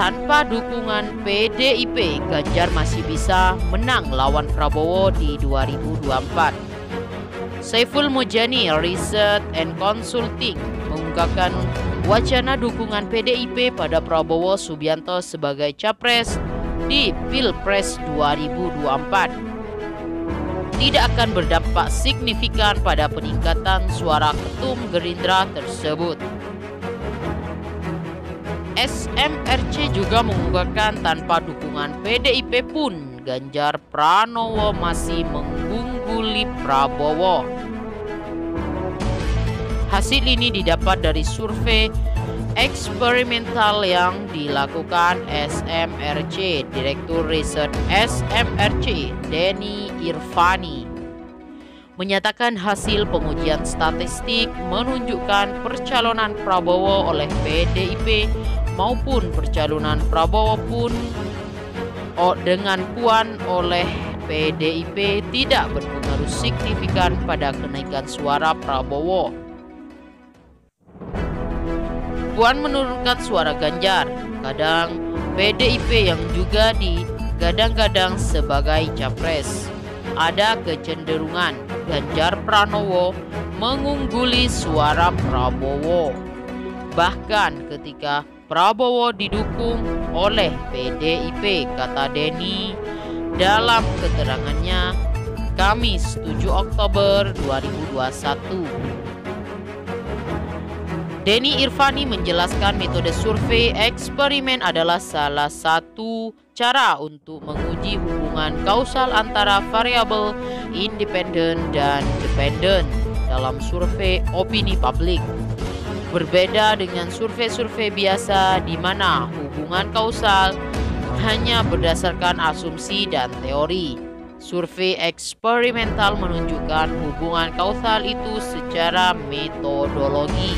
Tanpa dukungan PDIP, Ganjar masih bisa menang lawan Prabowo di 2024. Saiful Mujani Research and Consulting mengungkapkan wacana dukungan PDIP pada Prabowo Subianto sebagai capres di Pilpres 2024 tidak akan berdampak signifikan pada peningkatan suara ketum Gerindra tersebut. SMRC juga mengungkapkan tanpa dukungan PDIP pun Ganjar Pranowo masih mengungguli Prabowo. Hasil ini didapat dari survei eksperimental yang dilakukan SMRC. Direktur Riset SMRC, Denny Irvani, menyatakan hasil pengujian statistik menunjukkan percalonan Prabowo oleh PDIP maupun percalonan Prabowo pun dengan Puan oleh PDIP tidak berpengaruh signifikan pada kenaikan suara Prabowo. Puan menurunkan suara Ganjar, kadang PDIP yang juga digadang-gadang sebagai capres. Ada kecenderungan Ganjar Pranowo mengungguli suara Prabowo. Bahkan ketika Prabowo didukung oleh PDIP, kata Denny dalam keterangannya Kamis 7 Oktober 2021. Denny Irvani menjelaskan metode survei eksperimen adalah salah satu cara untuk menguji hubungan kausal antara variabel independen dan dependen dalam survei opini publik. Berbeda dengan survei-survei biasa di mana hubungan kausal hanya berdasarkan asumsi dan teori. Survei eksperimental menunjukkan hubungan kausal itu secara metodologi.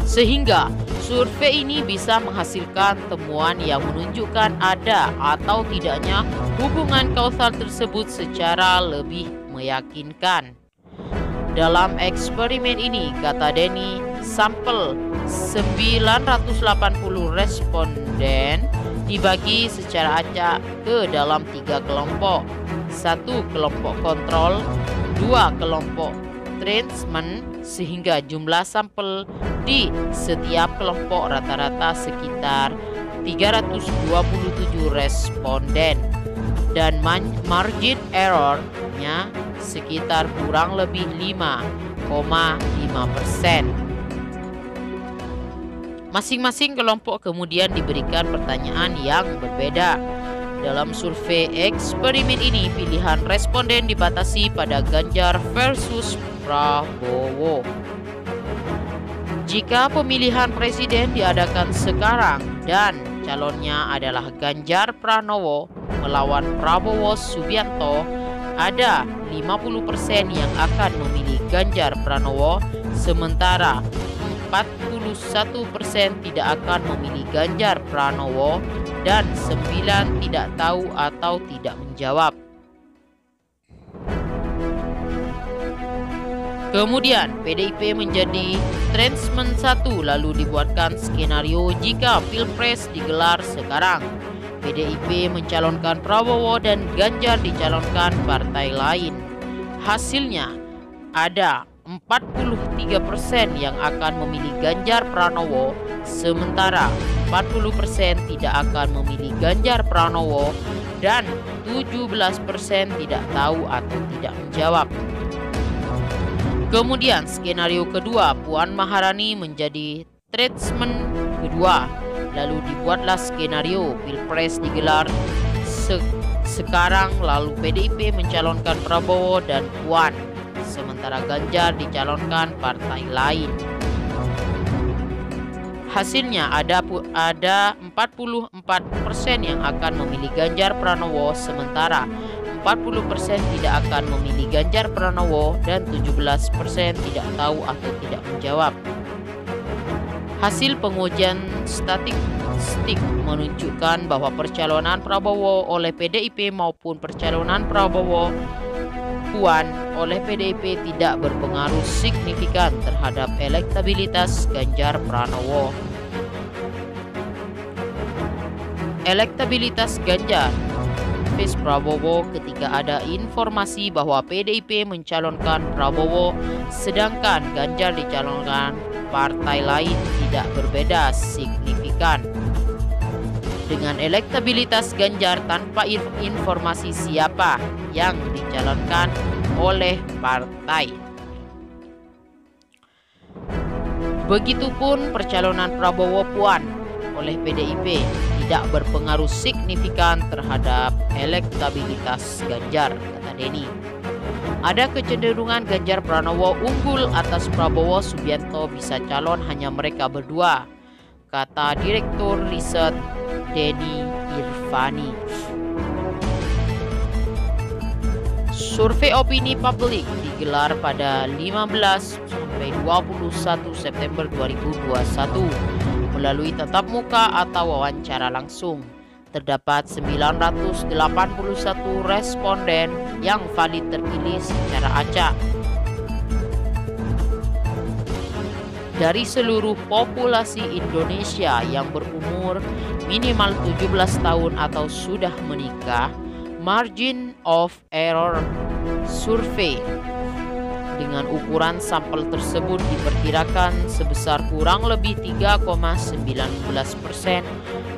Sehingga survei ini bisa menghasilkan temuan yang menunjukkan ada atau tidaknya hubungan kausal tersebut secara lebih meyakinkan. Dalam eksperimen ini, kata Denny, sampel 980 responden dibagi secara acak ke dalam 3 kelompok. 1 kelompok kontrol, 2 kelompok treatment, sehingga jumlah sampel di setiap kelompok rata-rata sekitar 327 responden dan margin error-nya sekitar kurang lebih 5,5%. Masing-masing kelompok kemudian diberikan pertanyaan yang berbeda. Dalam survei eksperimen ini, pilihan responden dibatasi pada Ganjar versus Prabowo. Jika pemilihan presiden diadakan sekarang dan calonnya adalah Ganjar Pranowo melawan Prabowo Subianto, ada 50% yang akan memilih Ganjar Pranowo, sementara 41% tidak akan memilih Ganjar Pranowo dan 9 tidak tahu atau tidak menjawab. Kemudian PDIP menjadi treatment 1, lalu dibuatkan skenario jika Pilpres digelar sekarang. PDIP mencalonkan Prabowo dan Ganjar dicalonkan partai lain. Hasilnya ada 43% yang akan memilih Ganjar Pranowo, sementara 40% tidak akan memilih Ganjar Pranowo dan 17% tidak tahu atau tidak menjawab. Kemudian skenario kedua, Puan Maharani menjadi treatment kedua. Lalu dibuatlah skenario Pilpres digelar sekarang, lalu PDIP mencalonkan Prabowo dan Puan, sementara Ganjar dicalonkan partai lain. Hasilnya ada 44% yang akan memilih Ganjar Pranowo, sementara 40% tidak akan memilih Ganjar Pranowo dan 17% tidak tahu atau tidak menjawab. Hasil pengujian statistik menunjukkan bahwa percalonan Prabowo oleh PDIP maupun percalonan Prabowo Puan oleh PDIP tidak berpengaruh signifikan terhadap elektabilitas Ganjar Pranowo. Elektabilitas Ganjar versus Prabowo ketika ada informasi bahwa PDIP mencalonkan Prabowo sedangkan Ganjar dicalonkan partai lain tidak berbeda signifikan. Dengan elektabilitas Ganjar tanpa informasi siapa yang dicalonkan oleh partai. Begitupun percalonan Prabowo Puan oleh PDIP tidak berpengaruh signifikan terhadap elektabilitas Ganjar, kata Denny. Ada kecenderungan Ganjar Pranowo unggul atas Prabowo Subianto bisa calon hanya mereka berdua, kata Direktur Riset Denny Irvani. Survei opini publik digelar pada 15 sampai 21 September 2021 melalui tatap muka atau wawancara langsung. Terdapat 981 responden yang valid terpilih secara acak. Dari seluruh populasi Indonesia yang berumur minimal 17 tahun atau sudah menikah, margin of error survei dengan ukuran sampel tersebut diperkirakan sebesar kurang lebih 3,19%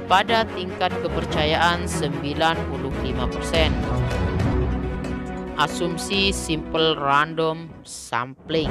pada tingkat kepercayaan 95%. Asumsi simple random sampling.